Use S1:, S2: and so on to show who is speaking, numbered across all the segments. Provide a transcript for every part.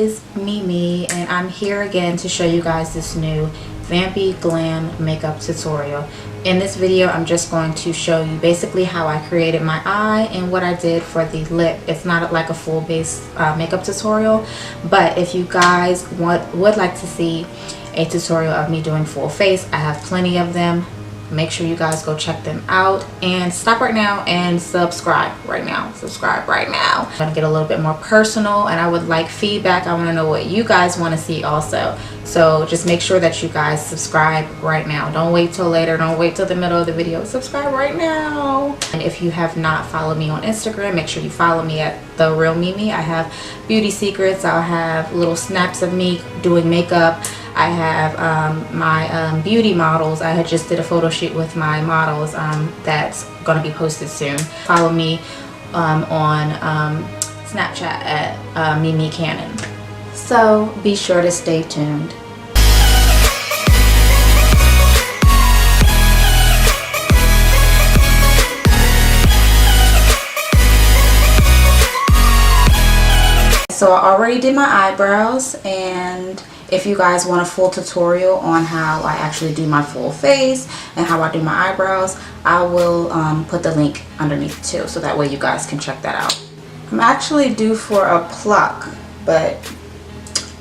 S1: is Mimi, and I'm here again to show you guys this new Vampire Glam makeup tutorial. In this video, I'm just going to show you basically how I created my eye and what I did for the lip. It's not like a full base makeup tutorial, but if you guys would like to see a tutorial of me doing full face, I have plenty of them. Make sure you guys go check them out, and stop right now and subscribe right now. Subscribe right now. I'm gonna get a little bit more personal, and I would like feedback. I want to know what you guys want to see also. So just make sure that you guys subscribe right now. Don't wait till later. Don't wait till the middle of the video. Subscribe right now. And if you have not followed me on Instagram, make sure you follow me at The Real Mimi. I have beauty secrets. I'll have little snaps of me doing makeup. I have my beauty models. I just did a photo shoot with my models that's going to be posted soon. Follow me on Snapchat at Mimi Cannon. So be sure to stay tuned. So I already did my eyebrows, and if you guys want a full tutorial on how I actually do my full face and how I do my eyebrows, I will put the link underneath too, so that way you guys can check that out. I'm actually due for a pluck, but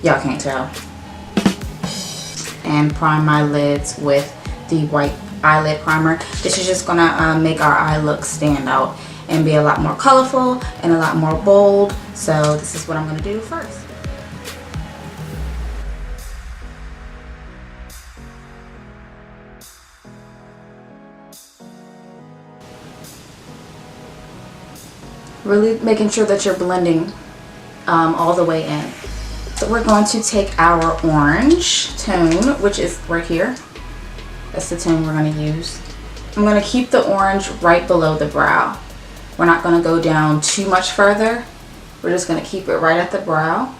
S1: y'all can't tell. And prime my lids with the white eyelid primer. This is just gonna make our eye look stand out and be a lot more colorful and a lot more bold. So this is what I'm gonna do first. Really making sure that you're blending all the way in. So we're going to take our orange tone, which is right here. That's the tone we're going to use. I'm going to keep the orange right below the brow. We're not going to go down too much further. We're just going to keep it right at the brow.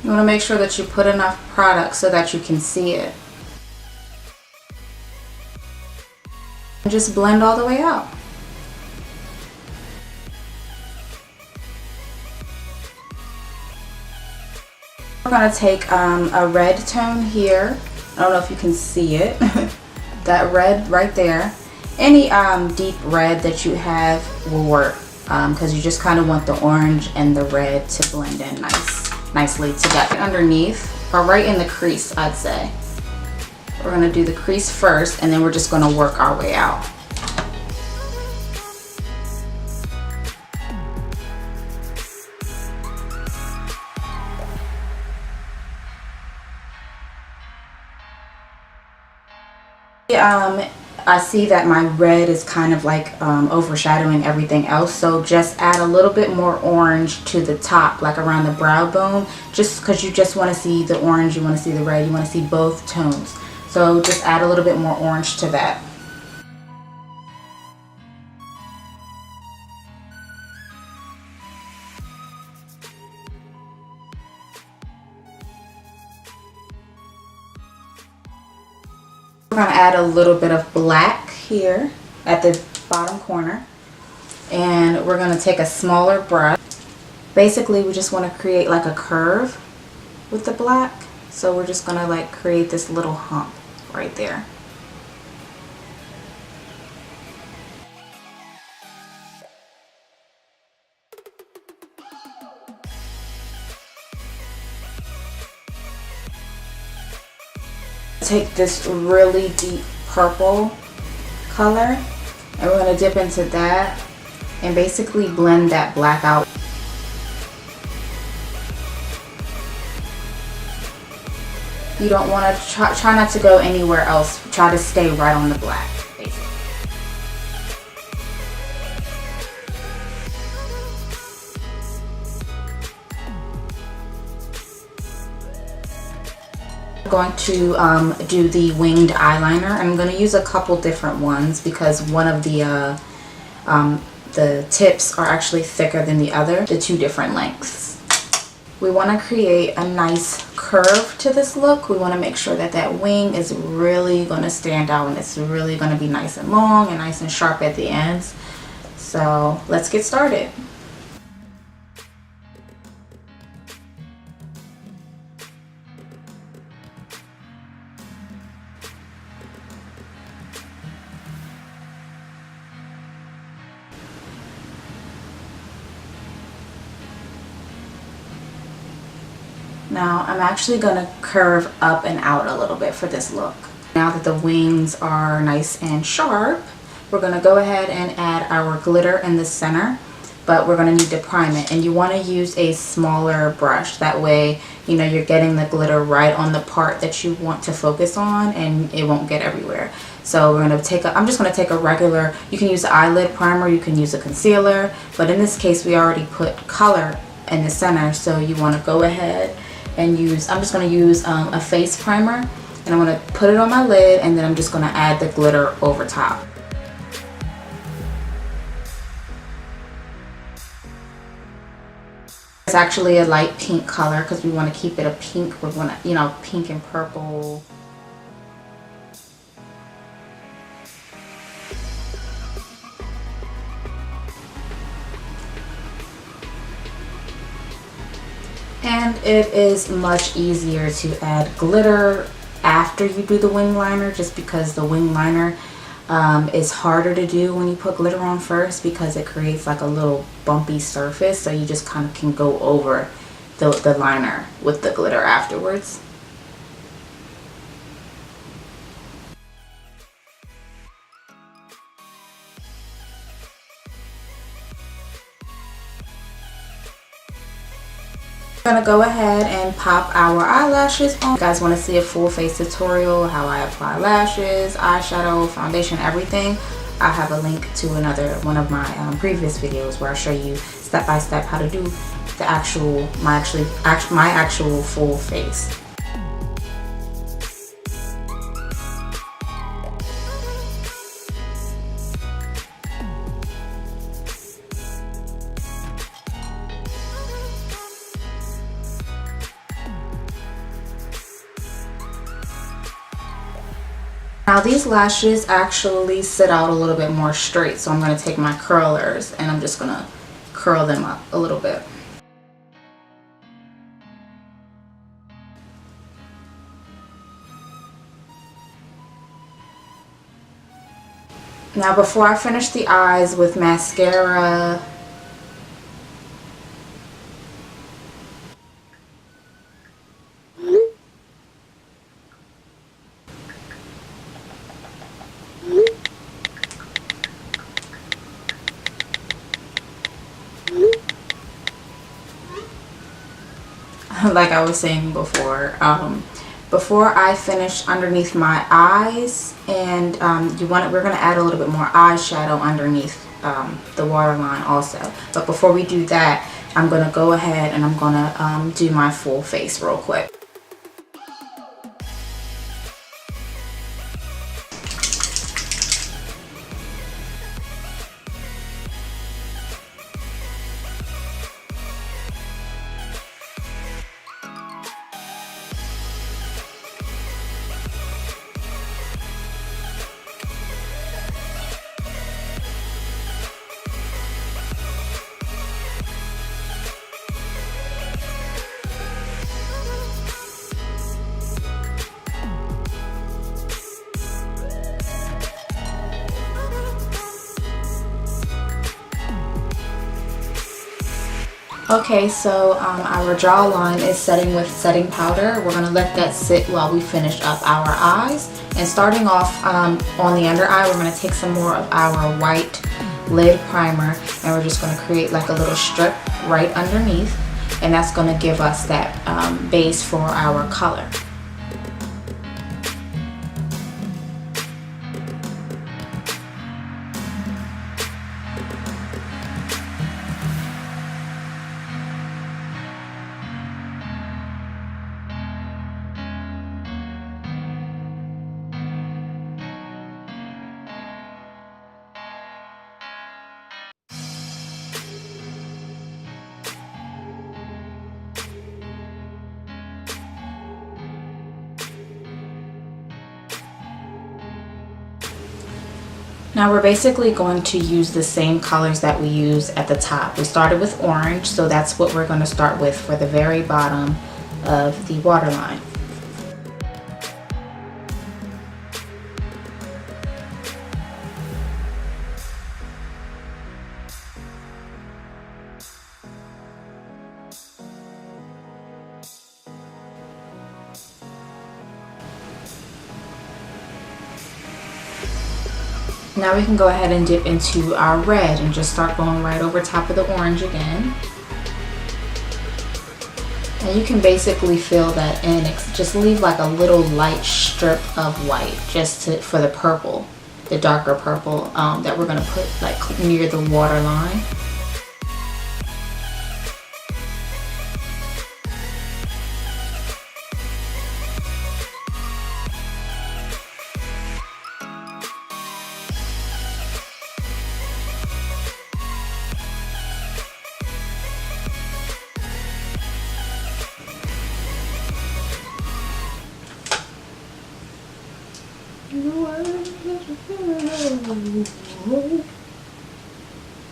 S1: You want to make sure that you put enough product so that you can see it. And just blend all the way out. We're going to take a red tone here. I don't know if you can see it. That red right there. Any deep red that you have will work, because you just kind of want the orange and the red to blend in nicely together. Underneath, or right in the crease, I'd say. We're going to do the crease first, and then we're just going to work our way out. I see that my red is kind of like overshadowing everything else, so just add a little bit more orange to the top, like around the brow bone, just because you just want to see the orange, you want to see the red, you want to see both tones. So just add a little bit more orange to that. We're going to add a little bit of black here at the bottom corner, and we're going to take a smaller brush. Basically, we just want to create like a curve with the black, so we're just going to like create this little hump right there. Take this really deep purple color, and we're going to dip into that and basically blend that black out. You don't want to try not to go anywhere else. Try to stay right on the black, basically. Going to do the winged eyeliner. I'm going to use a couple different ones because one of the tips are actually thicker than the other, the two different lengths. we want to create a nice curve to this look. We want to make sure that that wing is really going to stand out and it's really going to be nice and long and nice and sharp at the ends. So let's get started. Now I'm actually going to curve up and out a little bit for this look. Now that the wings are nice and sharp, we're going to go ahead and add our glitter in the center, but we're going to need to prime it. And you want to use a smaller brush. That way, you know, you're getting the glitter right on the part that you want to focus on and it won't get everywhere. So we're going to take I'm just going to take a regular, you can use an eyelid primer, you can use a concealer, but in this case we already put color in the center, so you want to go ahead and use, I'm just going to use a face primer, and I'm going to put it on my lid, and then I'm just going to add the glitter over top. It's actually a light pink color because we want to keep it a pink. We want to, you know, pink and purple. And it is much easier to add glitter after you do the wing liner, just because the wing liner is harder to do when you put glitter on first, because it creates like a little bumpy surface, so you just kind of can go over the liner with the glitter afterwards. I'm gonna go ahead and pop our eyelashes on. If you guys want to see a full face tutorial, how I apply lashes, eyeshadow, foundation, everything, I have a link to one of my previous videos where I show you step by step how to do the my actual full face. Now these lashes actually sit out a little bit more straight, so I'm going to take my curlers and I'm just going to curl them up a little bit. Now before I finish the eyes with mascara, like I was saying before, before I finish underneath my eyes, and we're going to add a little bit more eyeshadow underneath the waterline also. But before we do that, I'm going to go ahead and I'm going to do my full face real quick. Okay, so our jawline is setting with setting powder. We're going to let that sit while we finish up our eyes. And starting off on the under eye, we're going to take some more of our white lid primer, and we're just going to create like a little strip right underneath, and that's going to give us that base for our color. Now we're basically going to use the same colors that we used at the top. We started with orange, so that's what we're going to start with for the very bottom of the waterline. Now we can go ahead and dip into our red and just start going right over top of the orange again. And you can basically fill that in. Just leave like a little light strip of white just for the purple, the darker purple that we're gonna put like near the water line.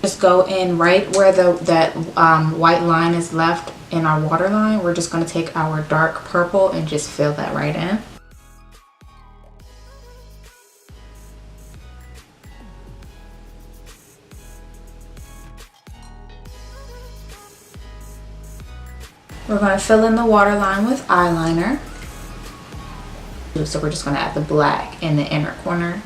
S1: Just go in right where that white line is left in our water line. We're just going to take our dark purple and just fill that right in. We're going to fill in the water line with eyeliner. So we're just going to add the black in the inner corner.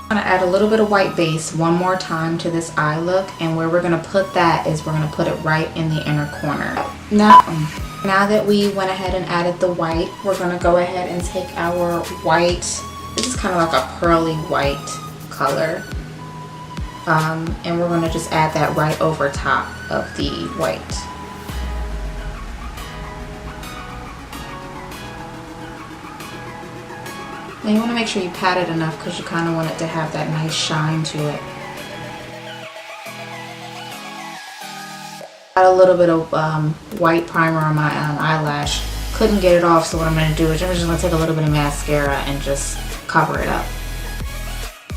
S1: I'm going to add a little bit of white base one more time to this eye look, and where we're going to put that is we're going to put it right in the inner corner. Now that we went ahead and added the white, we're going to go ahead and take our white, this is kind of like a pearly white color, and we're going to just add that right over top of the white. Now you want to make sure you pat it enough because you kind of want it to have that nice shine to it. Got a little bit of white primer on my eyelash. Couldn't get it off, so what I'm going to do is I'm just going to take a little bit of mascara and just cover it up.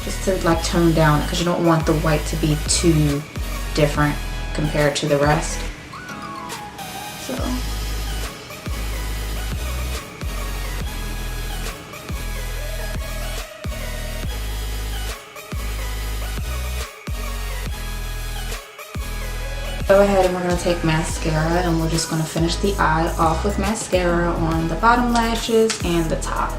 S1: Just to like tone down it because you don't want the white to be too different compared to the rest. So. Go ahead and we're going to take mascara and we're just going to finish the eye off with mascara on the bottom lashes and the top.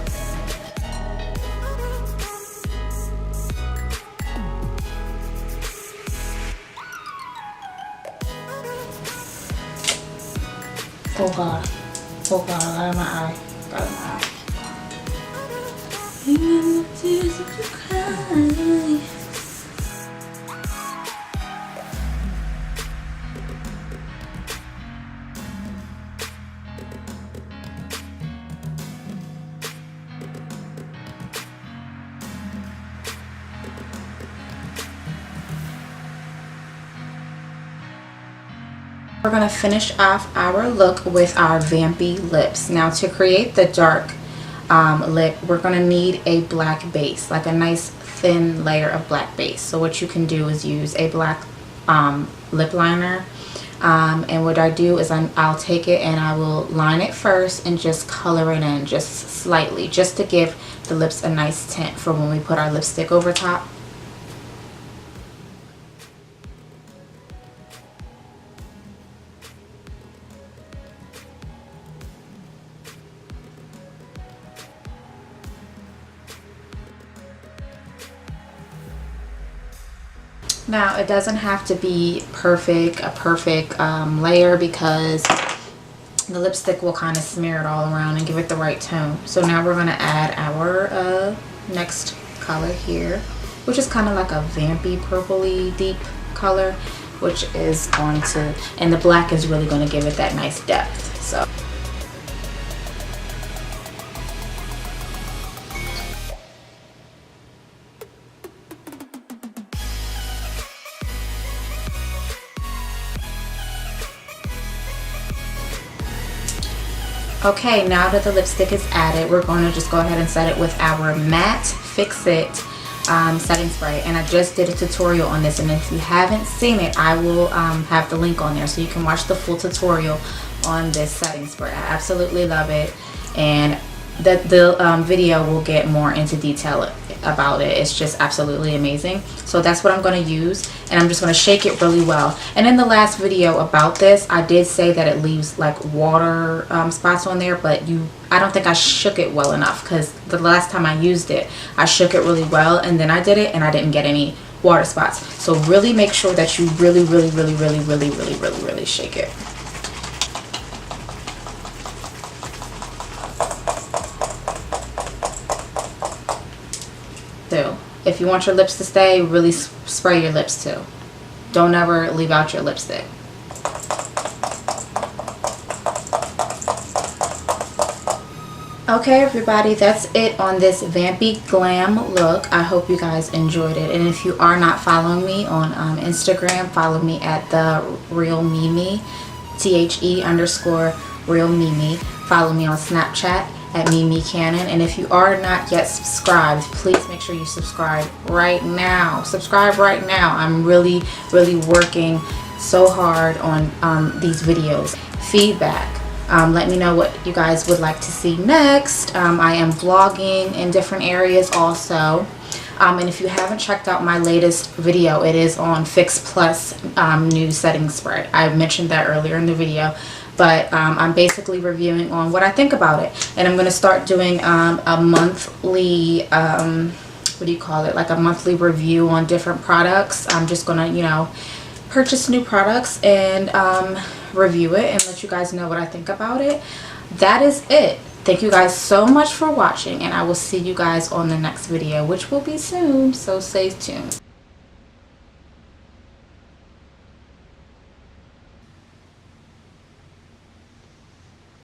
S1: Oh god, I got it in my eye, got it in my eye. Remember tears that you cry. We're going to finish off our look with our Vampy lips. Now to create the dark lip, we're going to need a black base, like a nice thin layer of black base. So what you can do is use a black lip liner, and what I do is I'll take it and I will line it first and just color it in just slightly, just to give the lips a nice tint for when we put our lipstick over top. Now it doesn't have to be a perfect layer, because the lipstick will kind of smear it all around and give it the right tone. So now we're going to add our next color here, which is kind of like a vampy purpley deep color, which is going to, and the black is really going to give it that nice depth. So Okay, now that the lipstick is added, we're going to just go ahead and set it with our matte Fix It setting spray. And I just did a tutorial on this, and if you haven't seen it, I will have the link on there so you can watch the full tutorial on this setting spray. I absolutely love it, and the video will get more into detail about it. It's just absolutely amazing. So that's what I'm going to use, and I'm just going to shake it really well. And in the last video about this, I did say that it leaves like water spots on there, but I don't think I shook it well enough, because the last time I used it, I shook it really well, and then I did it and I didn't get any water spots. So really make sure that you really shake it. If you want your lips to stay, really spray your lips too. Don't ever leave out your lipstick. Okay everybody, that's it on this Vampy Glam look. I hope you guys enjoyed it, and if you are not following me on Instagram, follow me at the Real Mimi, THE_Real Mimi. Follow me on Snapchat at Mimi Cannon, and if you are not yet subscribed, please make sure you subscribe right now. Subscribe right now. I'm really working so hard on these videos. Feedback. Let me know what you guys would like to see next. I am vlogging in different areas also. And if you haven't checked out my latest video, it is on Fix Plus new setting spray. I mentioned that earlier in the video. But I'm basically reviewing on what I think about it. And I'm going to start doing a monthly, what do you call it, like a monthly review on different products. I'm just going to, you know, purchase new products and review it and let you guys know what I think about it. That is it. Thank you guys so much for watching, and I will see you guys on the next video, which will be soon, so stay tuned.